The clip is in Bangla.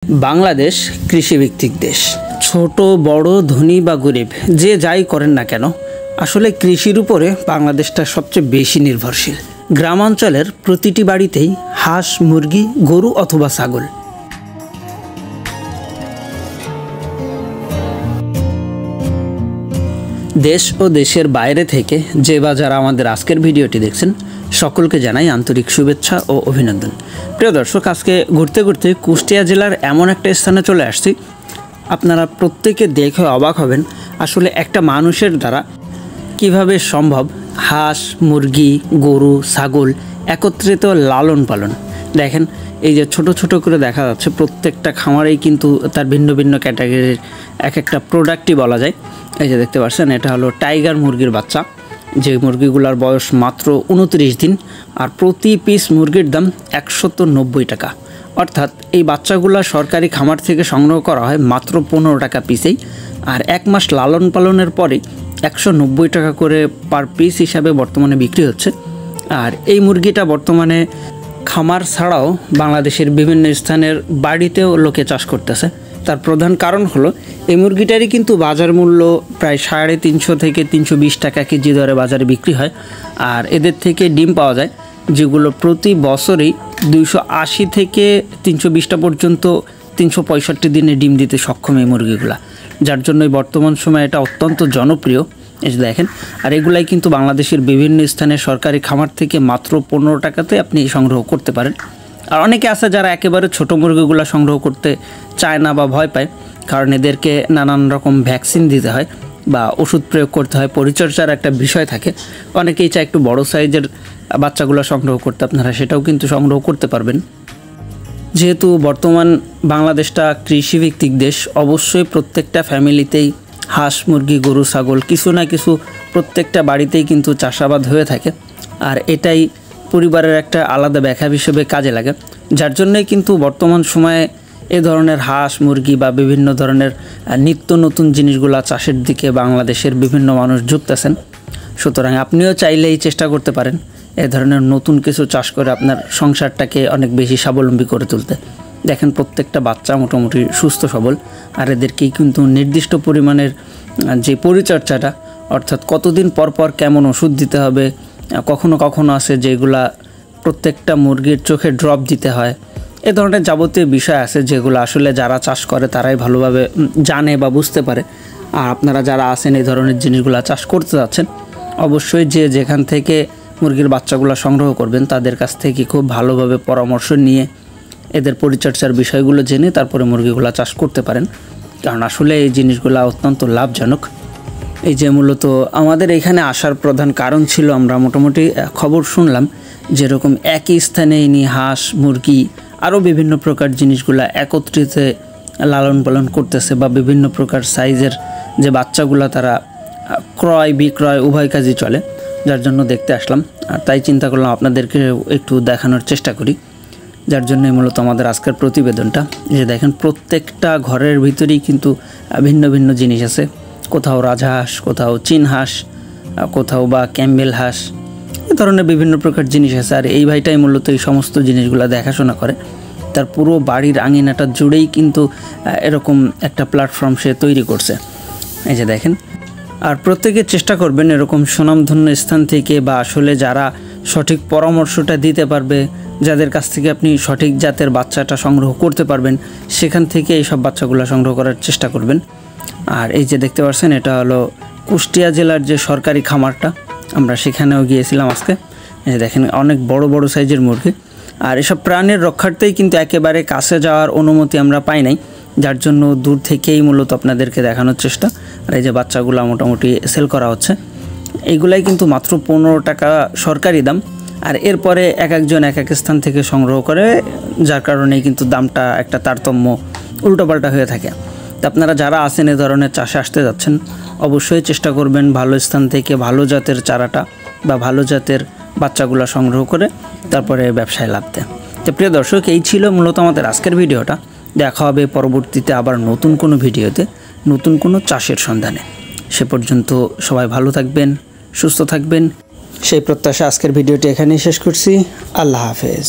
বাংলাদেশ কৃষিভিত্তিক দেশ। ছোট বড় ধনী বা গরিব যে যাই করেন না কেন, আসলে কৃষির উপরে বাংলাদেশটা সবচেয়ে বেশি নির্ভরশীল। গ্রামাঞ্চলের প্রতিটি বাড়িতেই হাঁস, মুরগি, গরু অথবা ছাগল। দেশ ও দেশের বাইরে থেকে যে বা যারা আমাদের আজকের ভিডিওটি দেখছেন, সকলকে জানাই আন্তরিক শুভেচ্ছা ও অভিনন্দন। প্রিয় দর্শক, আজকে ঘুরতে ঘুরতে কুষ্টিয়া জেলার এমন একটা স্থানে চলে আসছি, আপনারা প্রত্যেকে দেখে অবাক হবেন আসলে একটা মানুষের দ্বারা কিভাবে সম্ভব হাঁস, মুরগি, গরু, ছাগল একত্রিত লালন পালন। দেখেন, এই যে ছোট ছোট করে দেখা যাচ্ছে, প্রত্যেকটা খামারেই কিন্তু তার ভিন্ন ভিন্ন ক্যাটাগরির এক একটা প্রোডাক্টই বলা যায়। এই যে দেখতে পাচ্ছেন, এটা হলো টাইগার মুরগির বাচ্চা, যে মুরগিগুলোর বয়স মাত্র 29 দিন, আর প্রতি পিস মুরগির দাম 190 টাকা। অর্থাৎ এই বাচ্চাগুলো সরকারি খামার থেকে সংগ্রহ করা হয় মাত্র 15 টাকা পিসেই, আর 1 মাস লালন পালনের পরে 190 টাকা করে পার পিস হিসাবে বর্তমানে বিক্রি হচ্ছে। আর এই মুরগিটা বর্তমানে খামার ছাড়াও বাংলাদেশের বিভিন্ন স্থানের বাড়িতেও লোকে চাষ করতেছে। তার প্রধান কারণ হলো এই মুরগিটারই কিন্তু বাজার মূল্য প্রায় 350 থেকে 320 টাকা কেজি দরে বাজারে বিক্রি হয়। আর এদের থেকে ডিম পাওয়া যায়, যেগুলো প্রতি বছরেই 280 থেকে 320টা পর্যন্ত 365 দিনে ডিম দিতে সক্ষম এই মুরগিগুলা, যার জন্যই বর্তমান সময়ে এটা অত্যন্ত জনপ্রিয়। এই যে দেখেন, আর এগুলাই কিন্তু বাংলাদেশের বিভিন্ন স্থানে সরকারি খামার থেকে মাত্র 15 টাকাতে আপনি সংগ্রহ করতে পারেন। আর অনেকে আছে যারা একেবারে ছোটো মুরগিগুলো সংগ্রহ করতে চায় না বা ভয় পায়, কারণ এদেরকে নানান রকম ভ্যাকসিন দিতে হয় বা ওষুধ প্রয়োগ করতে হয়, পরিচর্যার একটা বিষয় থাকে। অনেকেই চায় একটু বড় সাইজের বাচ্চাগুলো সংগ্রহ করতে, আপনারা সেটাও কিন্তু সংগ্রহ করতে পারবেন। যেহেতু বর্তমান বাংলাদেশটা কৃষিভিত্তিক দেশ, অবশ্যই প্রত্যেকটা ফ্যামিলিতেই হাঁস, মুরগি, গরু, ছাগল কিছু না কিছু প্রত্যেকটা বাড়িতেই কিন্তু চাষাবাদ হয়ে থাকে। আর এটাই পরিবারের একটা আলাদা ব্যাখ্যা হিসেবে কাজে লাগে, যার জন্যই কিন্তু বর্তমান সময়ে এ ধরনের হাঁস, মুরগি বা বিভিন্ন ধরনের নিত্য নতুন জিনিসগুলা চাষের দিকে বাংলাদেশের বিভিন্ন মানুষ ঝুঁকতেছেন। সুতরাং আপনিও চাইলেই চেষ্টা করতে পারেন এ ধরনের নতুন কিছু চাষ করে আপনার সংসারটাকে অনেক বেশি স্বাবলম্বী করে তুলতে। দেখেন, প্রত্যেকটা বাচ্চা মোটামুটি সুস্থ সবল, আর এদেরকেই কিন্তু নির্দিষ্ট পরিমাণের যে পরিচর্যাটা, অর্থাৎ কতদিন পর পর কেমন ওষুধ দিতে হবে, কখনো কখনো আছে যেগুলা প্রত্যেকটা মুরগির চোখে ড্রপ দিতে হয়, এ ধরনের যাবতীয় বিষয় আছে যেগুলো আসলে যারা চাষ করে তারাই ভালোভাবে জানে বা বুঝতে পারে। আর আপনারা যারা আছেন এই ধরনের জিনিসগুলো চাষ করতে যাচ্ছেন, অবশ্যই যে যেখান থেকে মুরগির বাচ্চাগুলো সংগ্রহ করবেন তাদের কাছ থেকে খুব ভালোভাবে পরামর্শ নিয়ে এদের পরিচর্যার বিষয়গুলো জেনে তারপরে মুরগিগুলো চাষ করতে পারেন, কারণ আসলে এই জিনিসগুলো অত্যন্ত লাভজনক। এই যে মূলত আমাদের এখানে আসার প্রধান কারণ ছিল, আমরা মোটামুটি খবর শুনলাম যেরকম একই স্থানে ইনি হাঁস, মুরগি আরও বিভিন্ন প্রকার জিনিসগুলো একত্রিত লালন পালন করতেছে, বা বিভিন্ন প্রকার সাইজের যে বাচ্চাগুলো তারা ক্রয় বিক্রয় উভয় কাজই চলে, যার জন্য দেখতে আসলাম। আর তাই চিন্তা করলাম আপনাদেরকে একটু দেখানোর চেষ্টা করি, যার জন্যই মূলত আমাদের আজকের প্রতিবেদনটা। যে দেখেন, প্রত্যেকটা ঘরের ভিতরেই কিন্তু ভিন্ন ভিন্ন জিনিস আছে, কোথাও রাজহাঁস, কোথাও চীন হাঁস, কোথাও বা ক্যাম্বেল হাঁস, এ ধরনের বিভিন্ন প্রকার জিনিস আছে। আর এই ভাইটাই মূলত এই সমস্ত জিনিসগুলো দেখাশোনা করে, তার পুরো বাড়ির আঙিনাটা জুড়েই কিন্তু এরকম একটা প্ল্যাটফর্ম সে তৈরি করছে। এই যে দেখেন, আর প্রত্যেকে চেষ্টা করবেন এরকম সুনামধন্য স্থান থেকে, বা আসলে যারা সঠিক পরামর্শটা দিতে পারবে, যাদের কাছ থেকে আপনি সঠিক জাতের বাচ্চাটা সংগ্রহ করতে পারবেন, সেখান থেকে এইসব বাচ্চাগুলো সংগ্রহ করার চেষ্টা করবেন। আর এই যে দেখতে পাচ্ছেন, এটা হলো কুষ্টিয়া জেলার যে সরকারি খামারটা, আমরা সেখানেও গিয়েছিলাম আজকে। এই দেখেন, অনেক বড় বড় সাইজের মুরগি। আর এসব প্রাণীর রক্ষার্থেই কিন্তু একেবারে কাছে যাওয়ার অনুমতি আমরা পাই নাই, যার জন্য দূর থেকেই মূলত আপনাদেরকে দেখানোর চেষ্টা। আর এই যে বাচ্চাগুলো মোটামুটি সেল করা হচ্ছে, এইগুলাই কিন্তু মাত্র 15 টাকা সরকারি দাম। আর এরপরে এক একজন এক এক স্থান থেকে সংগ্রহ করে, যার কারণে কিন্তু দামটা একটা তারতম্য উল্টোপাল্টা হয়ে থাকে। তো আপনারা যারা আছেন এ ধরনের চাষে আসতে যাচ্ছেন, অবশ্যই চেষ্টা করবেন ভালো স্থান থেকে ভালো জাতের চারাটা বা ভালো জাতের বাচ্চাগুলো সংগ্রহ করে তারপরে ব্যবসায় লাভতে। তো প্রিয় দর্শক, এই ছিল মূলত আমাদের আজকের ভিডিওটা। দেখা হবে পরবর্তীতে আবার নতুন কোনো ভিডিওতে, নতুন কোনো চাষের সন্ধানে। সে পর্যন্ত সবাই ভালো থাকবেন, সুস্থ থাকবেন, সেই প্রত্যাশা আজকের ভিডিওটি এখানেই শেষ করছি। আল্লাহ হাফেজ।